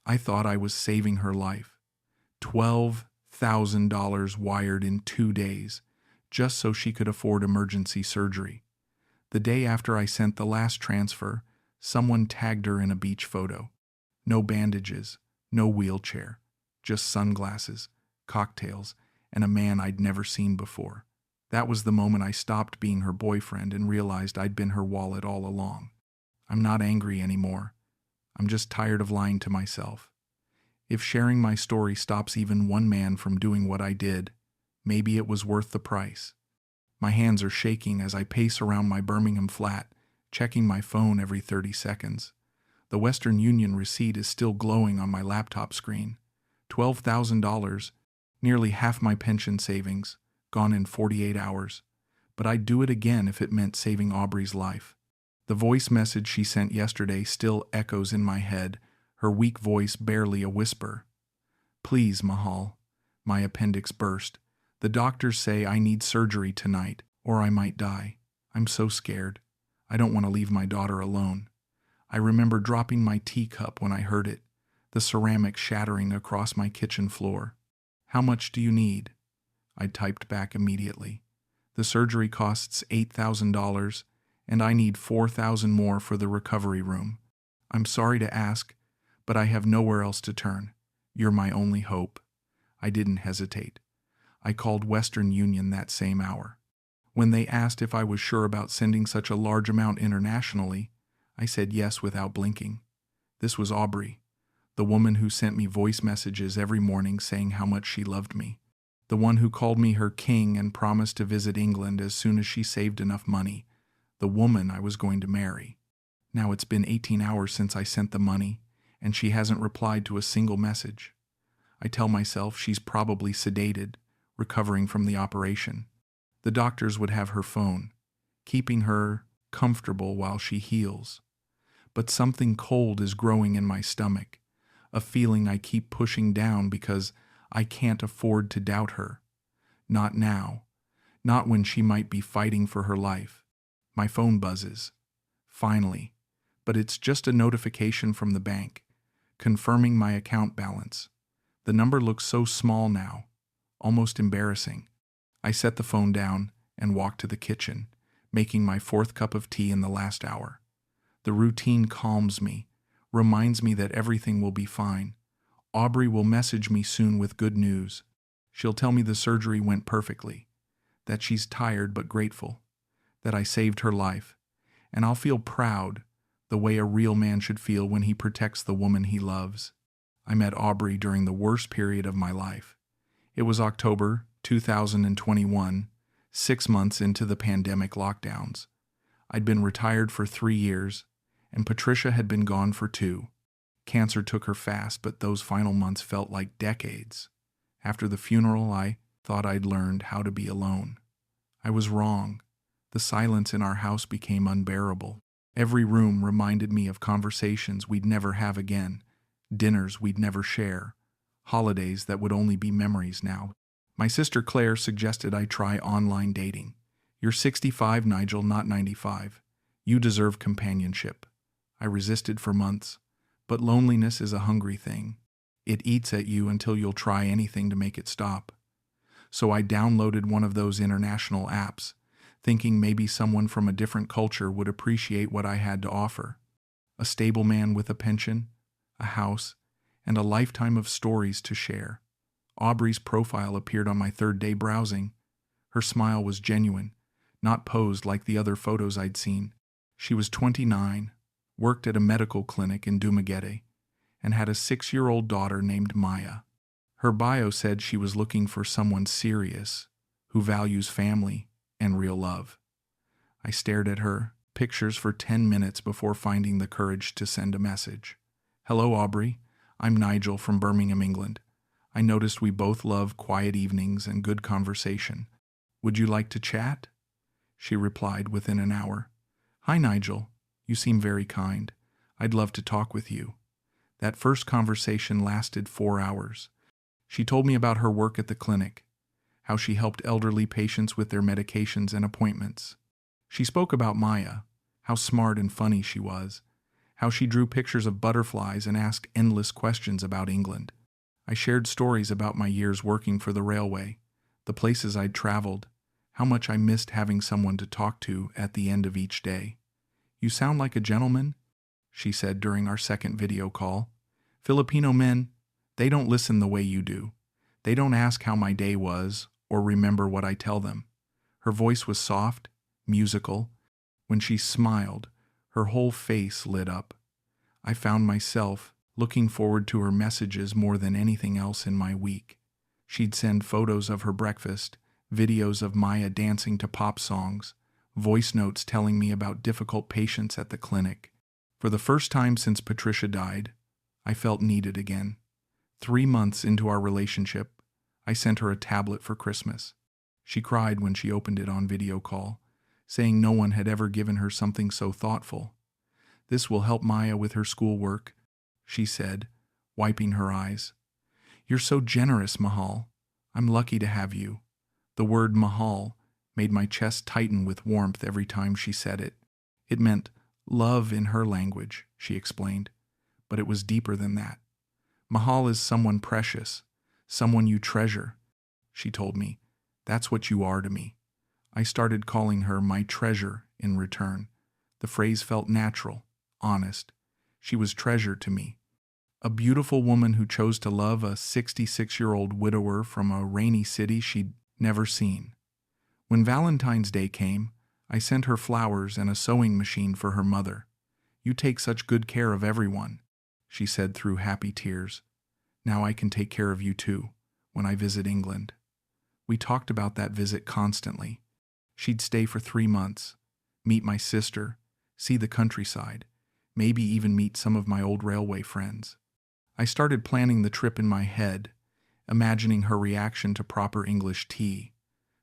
I thought I was saving her life. $12,000 wired in 2 days, just so she could afford emergency surgery. The day after I sent the last transfer, someone tagged her in a beach photo. No bandages, no wheelchair, just sunglasses, cocktails, and a man I'd never seen before. That was the moment I stopped being her boyfriend and realized I'd been her wallet all along. I'm not angry anymore. I'm just tired of lying to myself. If sharing my story stops even one man from doing what I did, maybe it was worth the price. My hands are shaking as I pace around my Birmingham flat, checking my phone every 30 seconds. The Western Union receipt is still glowing on my laptop screen. $12,000, nearly half my pension savings, gone in 48 hours. But I'd do it again if it meant saving Aubrey's life. The voice message she sent yesterday still echoes in my head, her weak voice barely a whisper. Please, Mahal. My appendix burst. The doctors say I need surgery tonight, or I might die. I'm so scared. I don't want to leave my daughter alone. I remember dropping my teacup when I heard it, the ceramic shattering across my kitchen floor. How much do you need? I typed back immediately. The surgery costs $8,000, and I need $4,000 more for the recovery room. I'm sorry to ask, but I have nowhere else to turn. You're my only hope. I didn't hesitate. I called Western Union that same hour. When they asked if I was sure about sending such a large amount internationally, I said yes without blinking. This was Aubrey, the woman who sent me voice messages every morning saying how much she loved me, the one who called me her king and promised to visit England as soon as she saved enough money, the woman I was going to marry. Now it's been 18 hours since I sent the money, and she hasn't replied to a single message. I tell myself she's probably sedated, recovering from the operation. The doctors would have her phone, keeping her comfortable while she heals. But something cold is growing in my stomach, a feeling I keep pushing down because I can't afford to doubt her. Not now, not when she might be fighting for her life. My phone buzzes. Finally. But it's just a notification from the bank, confirming my account balance. The number looks so small now, almost embarrassing. I set the phone down and walk to the kitchen, making my 4th cup of tea in the last hour. The routine calms me, reminds me that everything will be fine. Aubrey will message me soon with good news. She'll tell me the surgery went perfectly, that she's tired but grateful, that I saved her life, and I'll feel proud, the way a real man should feel when he protects the woman he loves. I met Aubrey during the worst period of my life. It was October 2021, 6 months into the pandemic lockdowns. I'd been retired for 3 years, and Patricia had been gone for 2. Cancer took her fast, but those final months felt like decades. After the funeral, I thought I'd learned how to be alone. I was wrong. The silence in our house became unbearable. Every room reminded me of conversations we'd never have again, dinners we'd never share, holidays that would only be memories now. My sister Claire suggested I try online dating. You're 65, Nigel, not 95. You deserve companionship. I resisted for months, but loneliness is a hungry thing. It eats at you until you'll try anything to make it stop. So I downloaded one of those international apps, thinking maybe someone from a different culture would appreciate what I had to offer. A stable man with a pension, a house, and a lifetime of stories to share. Aubrey's profile appeared on my 3rd day browsing. Her smile was genuine, not posed like the other photos I'd seen. She was 29, worked at a medical clinic in Dumaguete, and had a 6-year-old daughter named Maya. Her bio said she was looking for someone serious, who values family and real love. I stared at her pictures for 10 minutes before finding the courage to send a message. Hello, Aubrey. I'm Nigel from Birmingham, England. I noticed we both love quiet evenings and good conversation. Would you like to chat? She replied within an hour. Hi, Nigel. You seem very kind. I'd love to talk with you. That first conversation lasted 4 hours. She told me about her work at the clinic, how she helped elderly patients with their medications and appointments. She spoke about Maya, how smart and funny she was, how she drew pictures of butterflies and asked endless questions about England. I shared stories about my years working for the railway, the places I'd traveled, how much I missed having someone to talk to at the end of each day. "You sound like a gentleman," she said during our second video call. "Filipino men, they don't listen the way you do. They don't ask how my day was or remember what I tell them." Her voice was soft, musical. When she smiled, her whole face lit up. I found myself looking forward to her messages more than anything else in my week. She'd send photos of her breakfast, videos of Maya dancing to pop songs, voice notes telling me about difficult patients at the clinic. For the first time since Patricia died, I felt needed again. 3 months into our relationship, I sent her a tablet for Christmas. She cried when she opened it on video call, saying no one had ever given her something so thoughtful. "This will help Maya with her schoolwork," she said, wiping her eyes. "You're so generous, Mahal. I'm lucky to have you." The word Mahal made my chest tighten with warmth every time she said it. It meant love in her language, she explained, but it was deeper than that. "Mahal is someone precious, someone you treasure," she told me. "That's what you are to me." I started calling her my treasure in return. The phrase felt natural, honest. She was treasure to me. A beautiful woman who chose to love a 66-year-old widower from a rainy city she'd never seen. When Valentine's Day came, I sent her flowers and a sewing machine for her mother. "You take such good care of everyone," she said through happy tears. "Now I can take care of you too, when I visit England." We talked about that visit constantly. She'd stay for 3 months, meet my sister, see the countryside, maybe even meet some of my old railway friends. I started planning the trip in my head, imagining her reaction to proper English tea,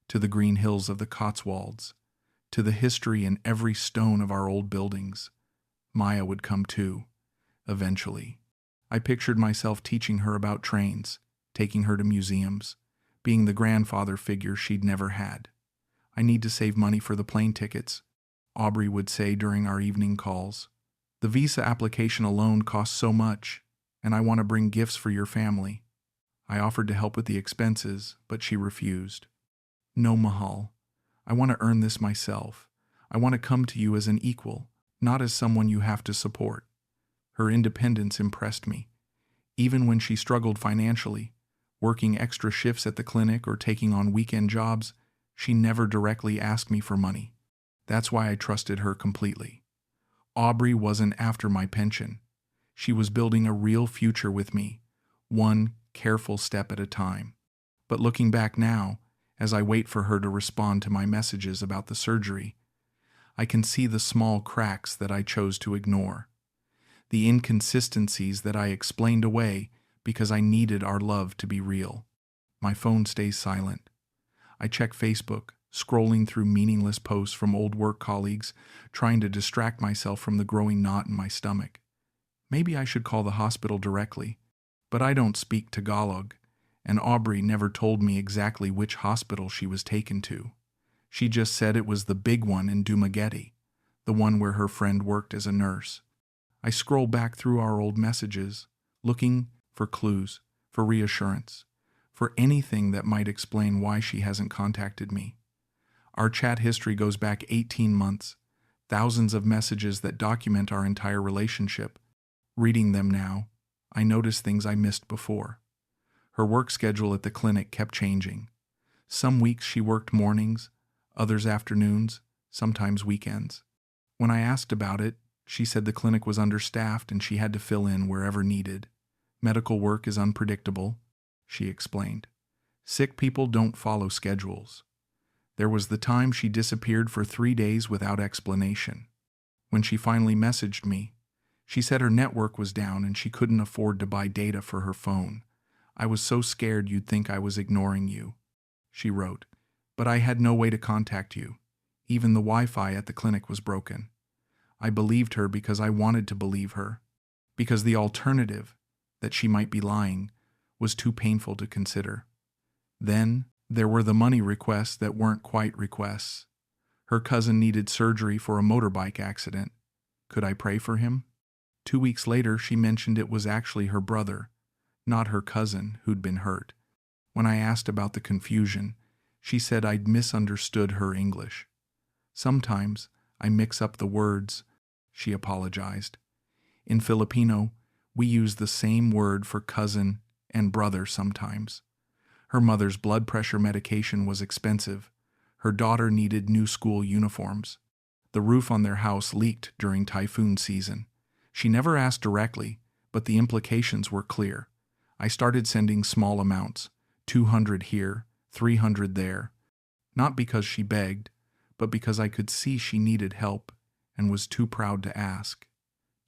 to the green hills of the Cotswolds, to the history in every stone of our old buildings. Maya would come too, eventually. I pictured myself teaching her about trains, taking her to museums, being the grandfather figure she'd never had. "I need to save money for the plane tickets," Aubrey would say during our evening calls. "The visa application alone costs so much, and I want to bring gifts for your family." I offered to help with the expenses, but she refused. "No, Mahal. I want to earn this myself. I want to come to you as an equal, not as someone you have to support." Her independence impressed me. Even when she struggled financially, working extra shifts at the clinic or taking on weekend jobs, she never directly asked me for money. That's why I trusted her completely. Aubrey wasn't after my pension. She was building a real future with me, one careful step at a time. But looking back now, as I wait for her to respond to my messages about the surgery, I can see the small cracks that I chose to ignore, the inconsistencies that I explained away because I needed our love to be real. My phone stays silent. I check Facebook, scrolling through meaningless posts from old work colleagues, trying to distract myself from the growing knot in my stomach. Maybe I should call the hospital directly, but I don't speak Tagalog, and Aubrey never told me exactly which hospital she was taken to. She just said it was the big one in Dumaguete, the one where her friend worked as a nurse. I scroll back through our old messages, looking for clues, for reassurance, for anything that might explain why she hasn't contacted me. Our chat history goes back 18 months, thousands of messages that document our entire relationship. Reading them now, I notice things I missed before. Her work schedule at the clinic kept changing. Some weeks she worked mornings, others afternoons, sometimes weekends. When I asked about it, she said the clinic was understaffed and she had to fill in wherever needed. "Medical work is unpredictable," she explained. "Sick people don't follow schedules." There was the time she disappeared for 3 days without explanation. When she finally messaged me, she said her network was down and she couldn't afford to buy data for her phone. "I was so scared you'd think I was ignoring you," she wrote, "but I had no way to contact you. Even the Wi-Fi at the clinic was broken." I believed her because I wanted to believe her, because the alternative, that she might be lying, was too painful to consider. Then there were the money requests that weren't quite requests. Her cousin needed surgery for a motorbike accident. Could I pray for him? 2 weeks later, she mentioned it was actually her brother, not her cousin, who'd been hurt. When I asked about the confusion, she said I'd misunderstood her English. Sometimes I mix up the words, she apologized. In Filipino, we use the same word for cousin and brother sometimes. Her mother's blood pressure medication was expensive. Her daughter needed new school uniforms. The roof on their house leaked during typhoon season. She never asked directly, but the implications were clear. I started sending small amounts, 200 here, 300 there, not because she begged, but because I could see she needed help and was too proud to ask.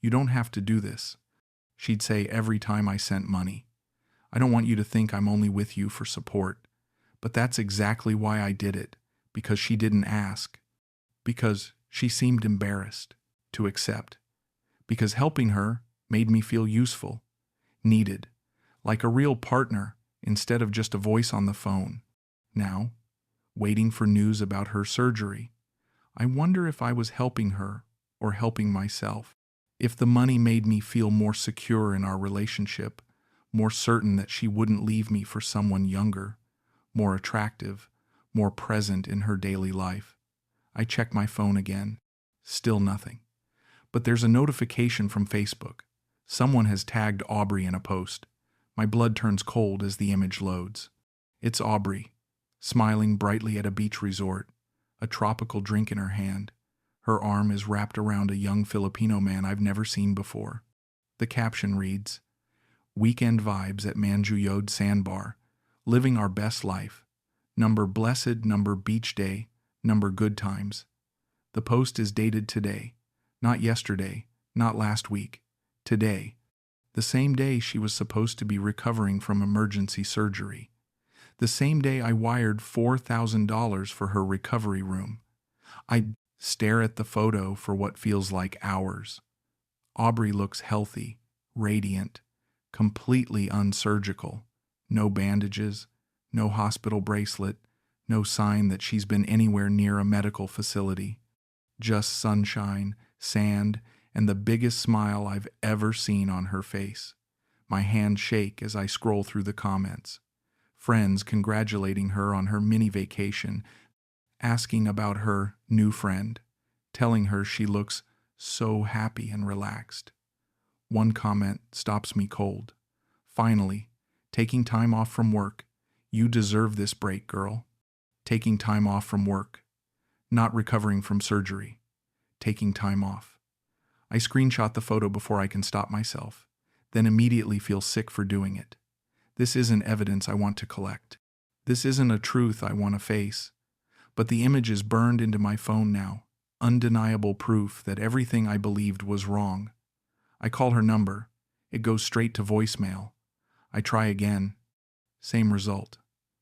"You don't have to do this," she'd say every time I sent money. "I don't want you to think I'm only with you for support." But that's exactly why I did it, because she didn't ask, because she seemed embarrassed to accept, because helping her made me feel useful, needed, like a real partner instead of just a voice on the phone. Now, waiting for news about her surgery, I wonder if I was helping her or helping myself. If the money made me feel more secure in our relationship, more certain that she wouldn't leave me for someone younger, more attractive, more present in her daily life. I check my phone again. Still nothing. But there's a notification from Facebook. Someone has tagged Aubrey in a post. My blood turns cold as the image loads. It's Aubrey, smiling brightly at a beach resort, a tropical drink in her hand. Her arm is wrapped around a young Filipino man I've never seen before. The caption reads, "Weekend vibes at Manjuyod Sandbar, living our best life. Number blessed, number beach day, number good times." The post is dated today, not yesterday, not last week, today, the same day she was supposed to be recovering from emergency surgery. The same day I wired $4,000 for her recovery room. I stare at the photo for what feels like hours. Aubrey looks healthy, radiant, completely unsurgical. No bandages, no hospital bracelet, no sign that she's been anywhere near a medical facility. Just sunshine, sand, and the biggest smile I've ever seen on her face. My hands shake as I scroll through the comments. Friends congratulating her on her mini vacation, asking about her new friend, telling her she looks so happy and relaxed. One comment stops me cold. "Finally, taking time off from work. You deserve this break, girl." Taking time off from work. Not recovering from surgery. Taking time off. I screenshot the photo before I can stop myself, then immediately feel sick for doing it. This isn't evidence I want to collect. This isn't a truth I want to face. But the image is burned into my phone now, undeniable proof that everything I believed was wrong. I call her number. It goes straight to voicemail. I try again. Same result.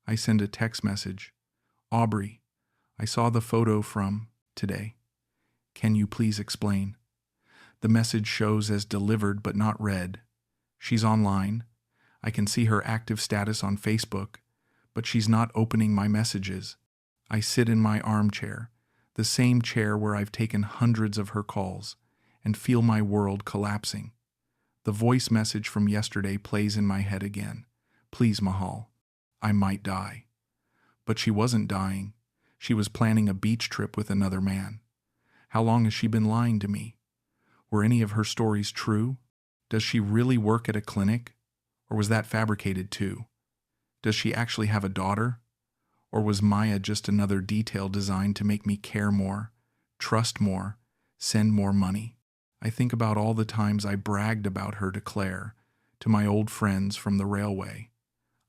I send a text message. "Aubrey, I saw the photo from today. Can you please explain?" The message shows as delivered but not read. She's online. I can see her active status on Facebook, but she's not opening my messages. I sit in my armchair, the same chair where I've taken hundreds of her calls, and feel my world collapsing. The voice message from yesterday plays in my head again. "Please, Mahal, I might die." But she wasn't dying. She was planning a beach trip with another man. How long has she been lying to me? Were any of her stories true? Does she really work at a clinic? Or was that fabricated too? Does she actually have a daughter? Or was Maya just another detail designed to make me care more, trust more, send more money? I think about all the times I bragged about her to Claire, to my old friends from the railway.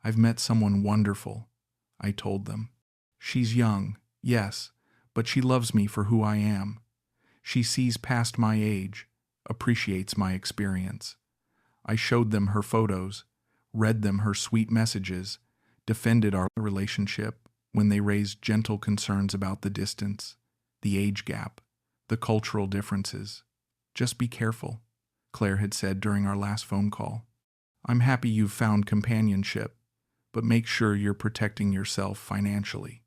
"I've met someone wonderful," I told them. "She's young, yes, but she loves me for who I am. She sees past my age, appreciates my experience." I showed them her photos, read them her sweet messages, defended our relationship when they raised gentle concerns about the distance, the age gap, the cultural differences. "Just be careful," Claire had said during our last phone call. "I'm happy you've found companionship, but make sure you're protecting yourself financially."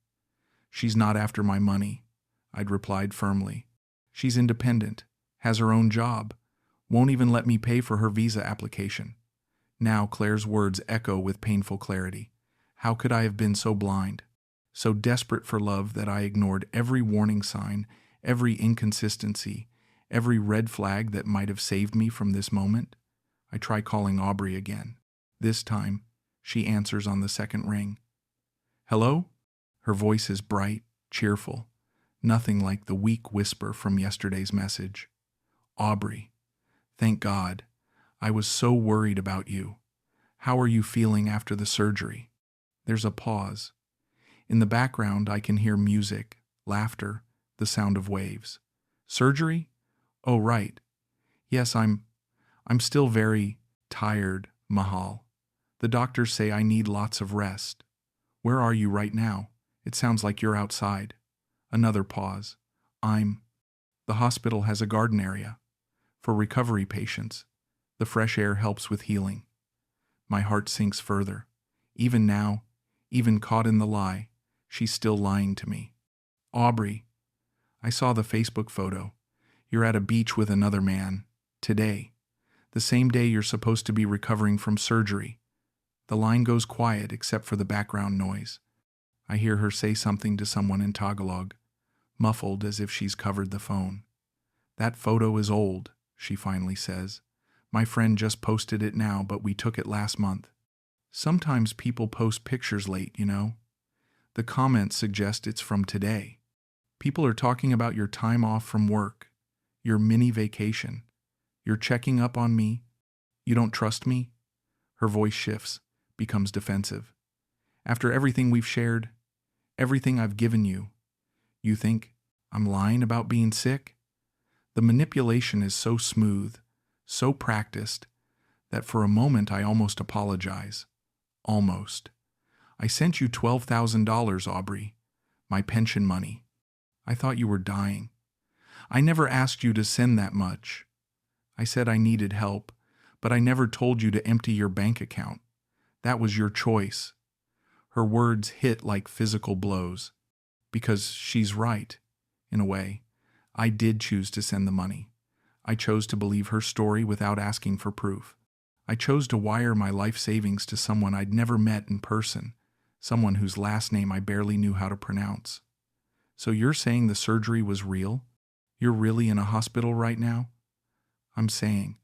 "She's not after my money," I'd replied firmly. "She's independent, has her own job. Won't even let me pay for her visa application. Now Claire's words echo with painful clarity. How could I have been so blind? So desperate for love that I ignored every warning sign, every inconsistency, every red flag that might have saved me from this moment? I try calling Aubrey again. This time, she answers on the second ring. Hello? Her voice is bright, cheerful, nothing like the weak whisper from yesterday's message. Aubrey, thank God. I was so worried about you. How are you feeling after the surgery? There's a pause. In the background, I can hear music, laughter, the sound of waves. Surgery? Oh, right. Yes, I'm still very tired, Mahal. The doctors say I need lots of rest. Where are you right now? It sounds like you're outside. Another pause. The hospital has a garden area. For recovery patients. The fresh air helps with healing. My heart sinks further. Even now, even caught in the lie, she's still lying to me. Aubrey, I saw the Facebook photo. You're at a beach with another man. Today. The same day you're supposed to be recovering from surgery. The line goes quiet except for the background noise. I hear her say something to someone in Tagalog, muffled as if she's covered the phone. That photo is old, she finally says. My friend just posted it now, but we took it last month. Sometimes people post pictures late, you know. The comments suggest it's from today. People are talking about your time off from work, your mini vacation. You're checking up on me. You don't trust me? Her voice shifts, becomes defensive. After everything we've shared, everything I've given you, you think I'm lying about being sick? The manipulation is so smooth, so practiced, that for a moment I almost apologize. Almost. I sent you $12,000, Aubrey, my pension money. I thought you were dying. I never asked you to send that much. I said I needed help, but I never told you to empty your bank account. That was your choice. Her words hit like physical blows. Because she's right, in a way. I did choose to send the money. I chose to believe her story without asking for proof. I chose to wire my life savings to someone I'd never met in person, someone whose last name I barely knew how to pronounce. So you're saying the surgery was real? You're really in a hospital right now? I'm saying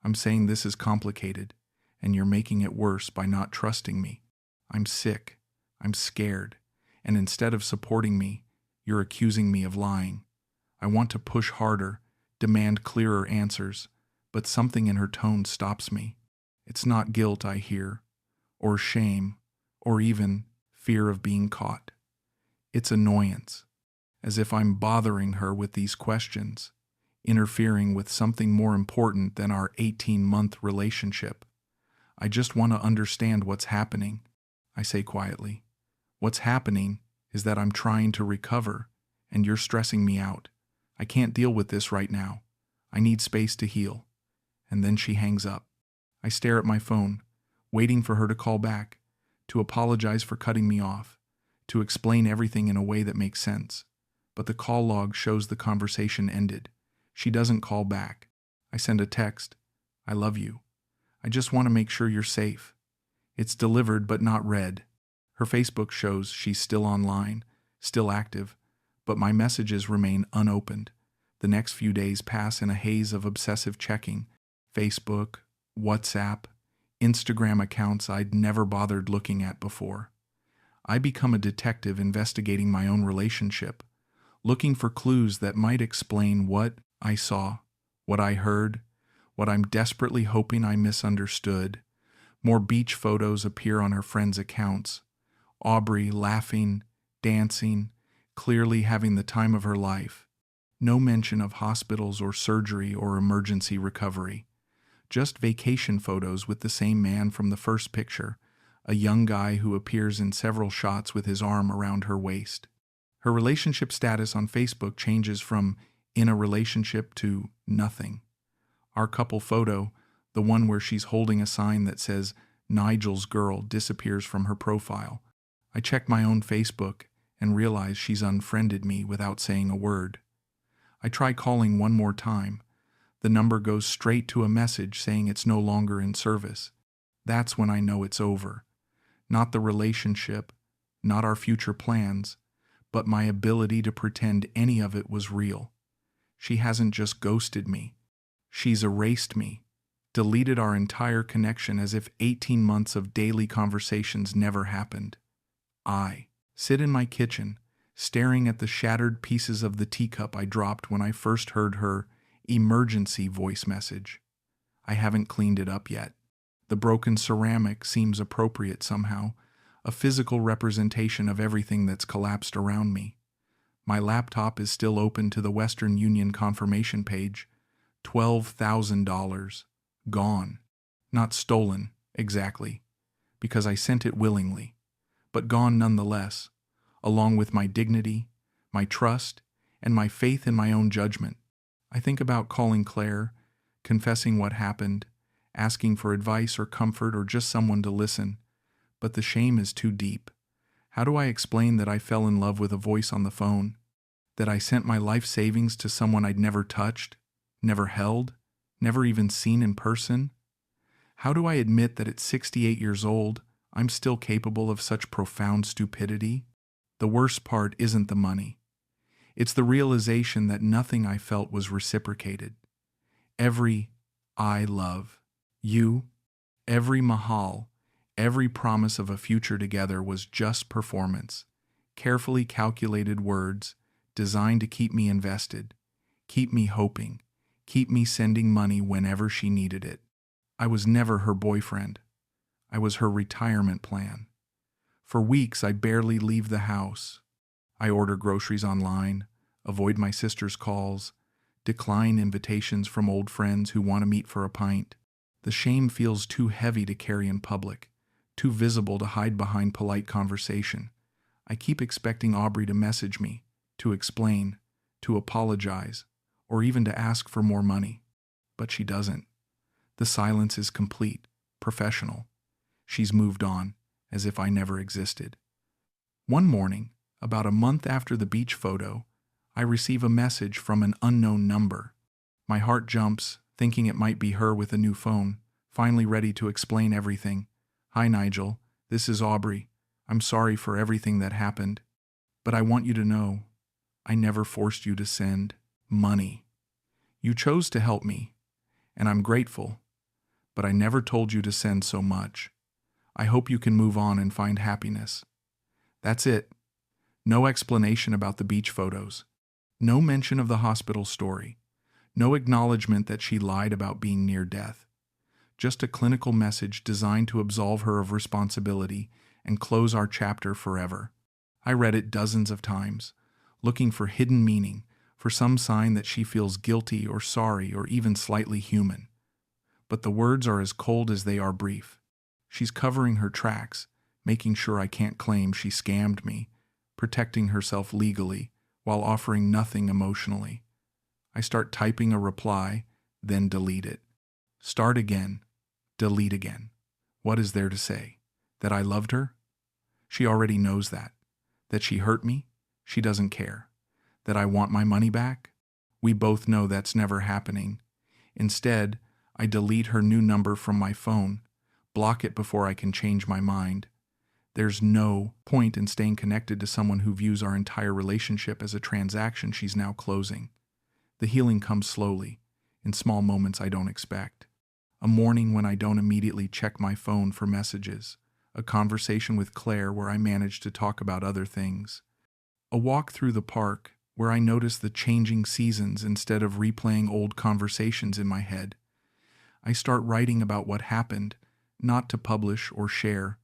this is complicated, and you're making it worse by not trusting me. I'm sick. I'm scared. And instead of supporting me, you're accusing me of lying. I want to push harder, demand clearer answers, but something in her tone stops me. It's not guilt I hear, or shame, or even fear of being caught. It's annoyance, as if I'm bothering her with these questions, interfering with something more important than our 18-month relationship. I just want to understand what's happening, I say quietly. What's happening is that I'm trying to recover, and you're stressing me out. I can't deal with this right now. I need space to heal. And then she hangs up. I stare at my phone, waiting for her to call back, to apologize for cutting me off, to explain everything in a way that makes sense. But the call log shows the conversation ended. She doesn't call back. I send a text. I love you. I just want to make sure you're safe. It's delivered but not read. Her Facebook shows she's still online, still active, but my messages remain unopened. The next few days pass in a haze of obsessive checking. Facebook, WhatsApp, Instagram accounts I'd never bothered looking at before. I become a detective investigating my own relationship, looking for clues that might explain what I saw, what I heard, what I'm desperately hoping I misunderstood. More beach photos appear on her friends' accounts. Aubrey laughing, dancing, clearly having the time of her life. No mention of hospitals or surgery or emergency recovery. Just vacation photos with the same man from the first picture, a young guy who appears in several shots with his arm around her waist. Her relationship status on Facebook changes from in a relationship to nothing. Our couple photo, the one where she's holding a sign that says Nigel's girl, disappears from her profile. I check my own Facebook and realize she's unfriended me without saying a word. I try calling one more time. The number goes straight to a message saying it's no longer in service. That's when I know it's over. Not the relationship, not our future plans, but my ability to pretend any of it was real. She hasn't just ghosted me. She's erased me, deleted our entire connection as if 18 months of daily conversations never happened. I sit in my kitchen, staring at the shattered pieces of the teacup I dropped when I first heard her emergency voice message. I haven't cleaned it up yet. The broken ceramic seems appropriate somehow, a physical representation of everything that's collapsed around me. My laptop is still open to the Western Union confirmation page. $12,000. Gone. Not stolen, exactly, because I sent it willingly, but gone nonetheless, along with my dignity, my trust, and my faith in my own judgment. I think about calling Claire, confessing what happened, asking for advice or comfort or just someone to listen, but the shame is too deep. How do I explain that I fell in love with a voice on the phone? That I sent my life savings to someone I'd never touched, never held, never even seen in person? How do I admit that at 68 years old, I'm still capable of such profound stupidity? The worst part isn't the money. It's the realization that nothing I felt was reciprocated. Every I love you, every mahal, every promise of a future together was just performance, carefully calculated words designed to keep me invested, keep me hoping, keep me sending money whenever she needed it. I was never her boyfriend. I was her retirement plan. For weeks, I barely leave the house. I order groceries online, avoid my sister's calls, decline invitations from old friends who want to meet for a pint. The shame feels too heavy to carry in public, too visible to hide behind polite conversation. I keep expecting Aubrey to message me, to explain, to apologize, or even to ask for more money. But she doesn't. The silence is complete, professional. She's moved on, as if I never existed. One morning, about a month after the beach photo, I receive a message from an unknown number. My heart jumps, thinking it might be her with a new phone, finally ready to explain everything. "Hi, Nigel. This is Aubrey. I'm sorry for everything that happened. But I want you to know, I never forced you to send money. You chose to help me, and I'm grateful, but I never told you to send so much. I hope you can move on and find happiness." That's it. No explanation about the beach photos. No mention of the hospital story. No acknowledgement that she lied about being near death. Just a clinical message designed to absolve her of responsibility and close our chapter forever. I read it dozens of times, looking for hidden meaning, for some sign that she feels guilty or sorry or even slightly human. But the words are as cold as they are brief. She's covering her tracks, making sure I can't claim she scammed me, protecting herself legally while offering nothing emotionally. I start typing a reply, then delete it. Start again, delete again. What is there to say? That I loved her? She already knows that. That she hurt me? She doesn't care. That I want my money back? We both know that's never happening. Instead, I delete her new number from my phone, block it before I can change my mind. There's no point in staying connected to someone who views our entire relationship as a transaction she's now closing. The healing comes slowly, in small moments I don't expect. A morning when I don't immediately check my phone for messages. A conversation with Claire where I manage to talk about other things. A walk through the park where I notice the changing seasons instead of replaying old conversations in my head. I start writing about what happened, not to publish or share,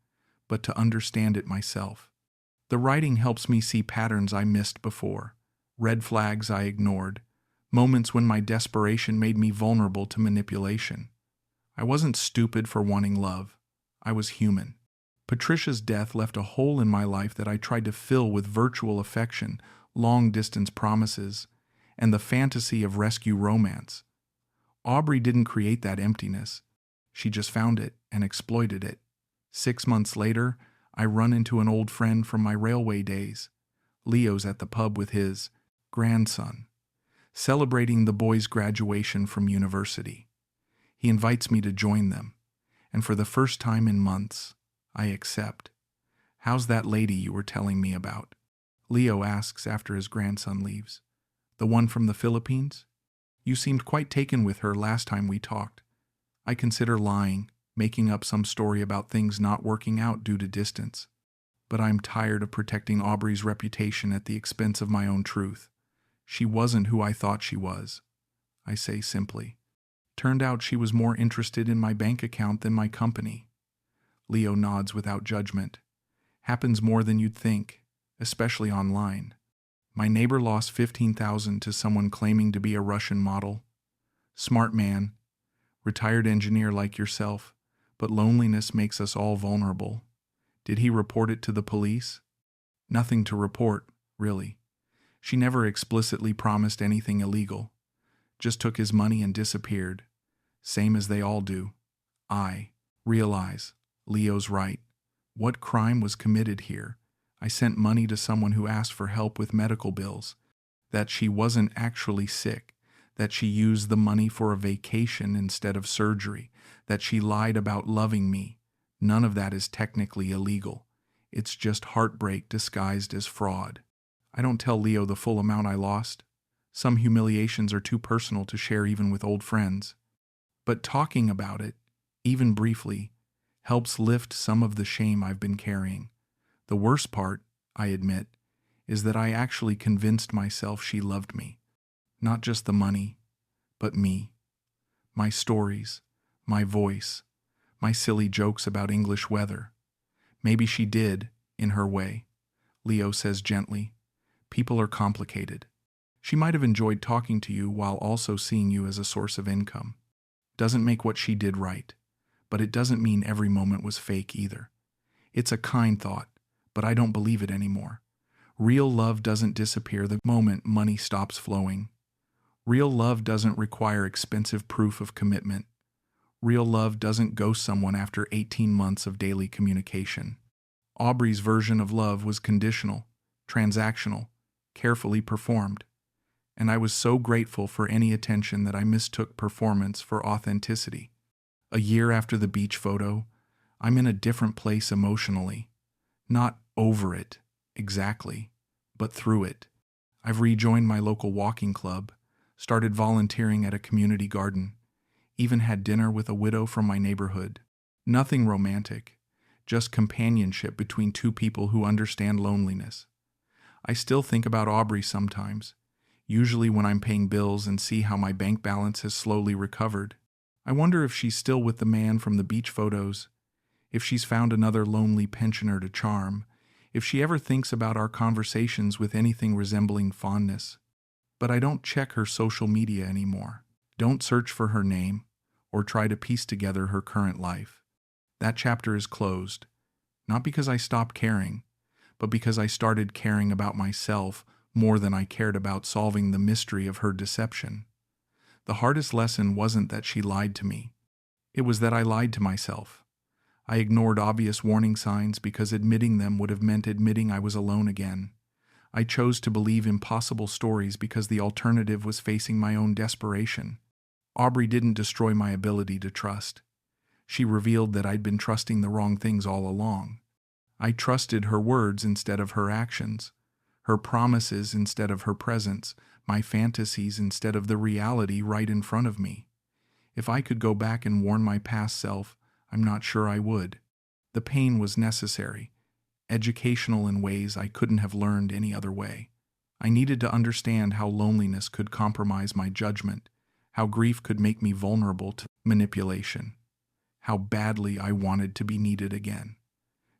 but to understand it myself. The writing helps me see patterns I missed before, red flags I ignored, moments when my desperation made me vulnerable to manipulation. I wasn't stupid for wanting love. I was human. Patricia's death left a hole in my life that I tried to fill with virtual affection, long-distance promises, and the fantasy of rescue romance. Aubrey didn't create that emptiness. She just found it and exploited it. 6 months later, I run into an old friend from my railway days. Leo's at the pub with his grandson. celebrating the boy's graduation from university. He invites me to join them, and for the first time in months, I accept. How's that lady you were telling me about? Leo asks after his grandson leaves. The one from the Philippines? You seemed quite taken with her last time we talked. I consider lying, making up some story about things not working out due to distance. But I'm tired of protecting Aubrey's reputation at the expense of my own truth. She wasn't who I thought she was, I say simply. Turned out she was more interested in my bank account than my company. Leo nods without judgment. Happens more than you'd think, especially online. My neighbor lost $15,000 to someone claiming to be a Russian model. Smart man, retired engineer like yourself, but loneliness makes us all vulnerable. Did he report it to the police? Nothing to report, really. She never explicitly promised anything illegal. Just took his money and disappeared. Same as they all do. I realize Leo's right. What crime was committed here? I sent money to someone who asked for help with medical bills. That she wasn't actually sick. That she used the money for a vacation instead of surgery. That she lied about loving me. None of that is technically illegal. It's just heartbreak disguised as fraud. I don't tell Leo the full amount I lost. Some humiliations are too personal to share even with old friends. But talking about it, even briefly, helps lift some of the shame I've been carrying. The worst part, I admit, is that I actually convinced myself she loved me. Not just the money, but me. My stories, my voice, my silly jokes about English weather. Maybe she did, in her way. Leo says gently, people are complicated. She might have enjoyed talking to you while also seeing you as a source of income. Doesn't make what she did right, but it doesn't mean every moment was fake either. It's a kind thought, but I don't believe it anymore. Real love doesn't disappear the moment money stops flowing. Real love doesn't require expensive proof of commitment. Real love doesn't ghost someone after 18 months of daily communication. Aubrey's version of love was conditional, transactional, carefully performed. And I was so grateful for any attention that I mistook performance for authenticity. A year after the beach photo, I'm in a different place emotionally. Not over it, exactly, but through it. I've rejoined my local walking club, started volunteering at a community garden, even had dinner with a widow from my neighborhood. Nothing romantic, just companionship between two people who understand loneliness. I still think about Aubrey sometimes, usually when I'm paying bills and see how my bank balance has slowly recovered. I wonder if she's still with the man from the beach photos, if she's found another lonely pensioner to charm, if she ever thinks about our conversations with anything resembling fondness. But I don't check her social media anymore. Don't search for her name or try to piece together her current life. That chapter is closed, not because I stopped caring, but because I started caring about myself more than I cared about solving the mystery of her deception. The hardest lesson wasn't that she lied to me. It was that I lied to myself. I ignored obvious warning signs because admitting them would have meant admitting I was alone again. I chose to believe impossible stories because the alternative was facing my own desperation. Aubrey didn't destroy my ability to trust. She revealed that I'd been trusting the wrong things all along. I trusted her words instead of her actions, her promises instead of her presence, my fantasies instead of the reality right in front of me. If I could go back and warn my past self, I'm not sure I would. The pain was necessary, educational in ways I couldn't have learned any other way. I needed to understand how loneliness could compromise my judgment, how grief could make me vulnerable to manipulation, how badly I wanted to be needed again.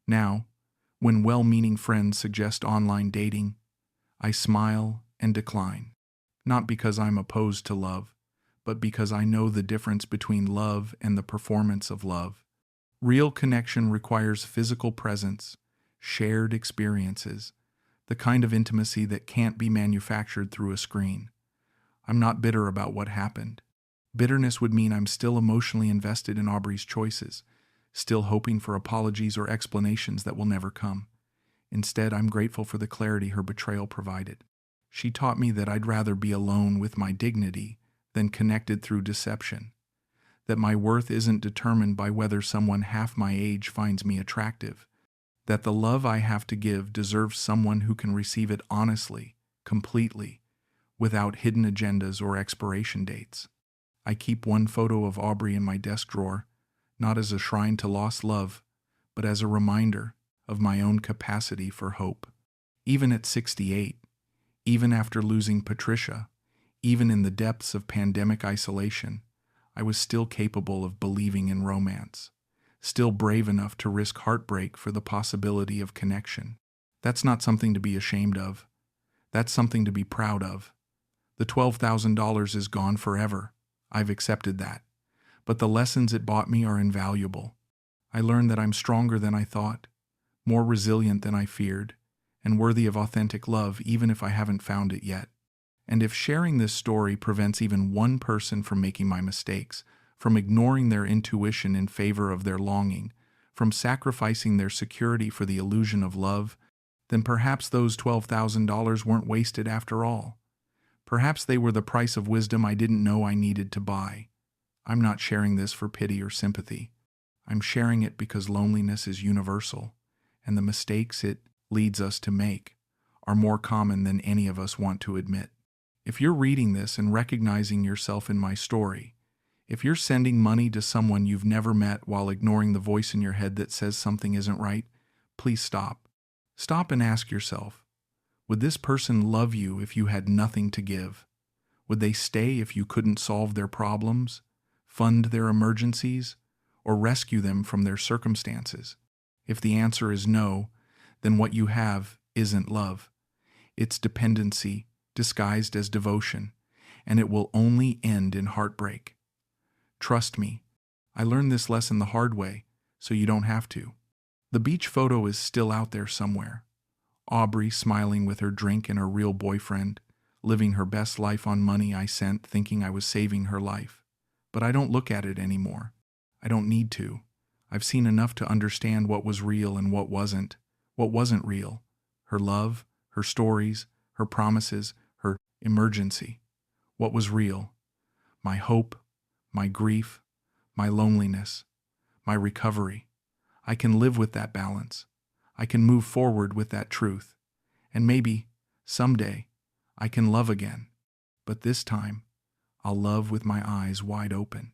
Now, when well-meaning friends suggest online dating, I smile and decline. Not because I'm opposed to love, but because I know the difference between love and the performance of love. Real connection requires physical presence, shared experiences, the kind of intimacy that can't be manufactured through a screen. I'm not bitter about what happened. Bitterness would mean I'm still emotionally invested in Aubrey's choices, still hoping for apologies or explanations that will never come. Instead, I'm grateful for the clarity her betrayal provided. She taught me that I'd rather be alone with my dignity than connected through deception, that my worth isn't determined by whether someone half my age finds me attractive, that the love I have to give deserves someone who can receive it honestly, completely, without hidden agendas or expiration dates. I keep one photo of Aubrey in my desk drawer, not as a shrine to lost love, but as a reminder of my own capacity for hope. Even at 68, even after losing Patricia, even in the depths of pandemic isolation, I was still capable of believing in romance, still brave enough to risk heartbreak for the possibility of connection. That's not something to be ashamed of. That's something to be proud of. The $12,000 is gone forever. I've accepted that. But the lessons it bought me are invaluable. I learned that I'm stronger than I thought, more resilient than I feared, and worthy of authentic love even if I haven't found it yet. And if sharing this story prevents even one person from making my mistakes, from ignoring their intuition in favor of their longing, from sacrificing their security for the illusion of love, then perhaps those $12,000 weren't wasted after all. Perhaps they were the price of wisdom I didn't know I needed to buy. I'm not sharing this for pity or sympathy. I'm sharing it because loneliness is universal, and the mistakes it leads us to make are more common than any of us want to admit. If you're reading this and recognizing yourself in my story, if you're sending money to someone you've never met while ignoring the voice in your head that says something isn't right, please stop. Stop and ask yourself, would this person love you if you had nothing to give? Would they stay if you couldn't solve their problems, fund their emergencies, or rescue them from their circumstances? If the answer is no, then what you have isn't love. It's dependency disguised as devotion, and it will only end in heartbreak. Trust me, I learned this lesson the hard way, so you don't have to. The beach photo is still out there somewhere. Aubrey smiling with her drink and her real boyfriend, living her best life on money I sent thinking I was saving her life. But I don't look at it anymore. I don't need to. I've seen enough to understand what was real and what wasn't real. Her love, her stories, her promises, her emergency. What was real? My hope, my grief, my loneliness, my recovery. I can live with that balance. I can move forward with that truth. And maybe, someday, I can love again. But this time, I'll love with my eyes wide open.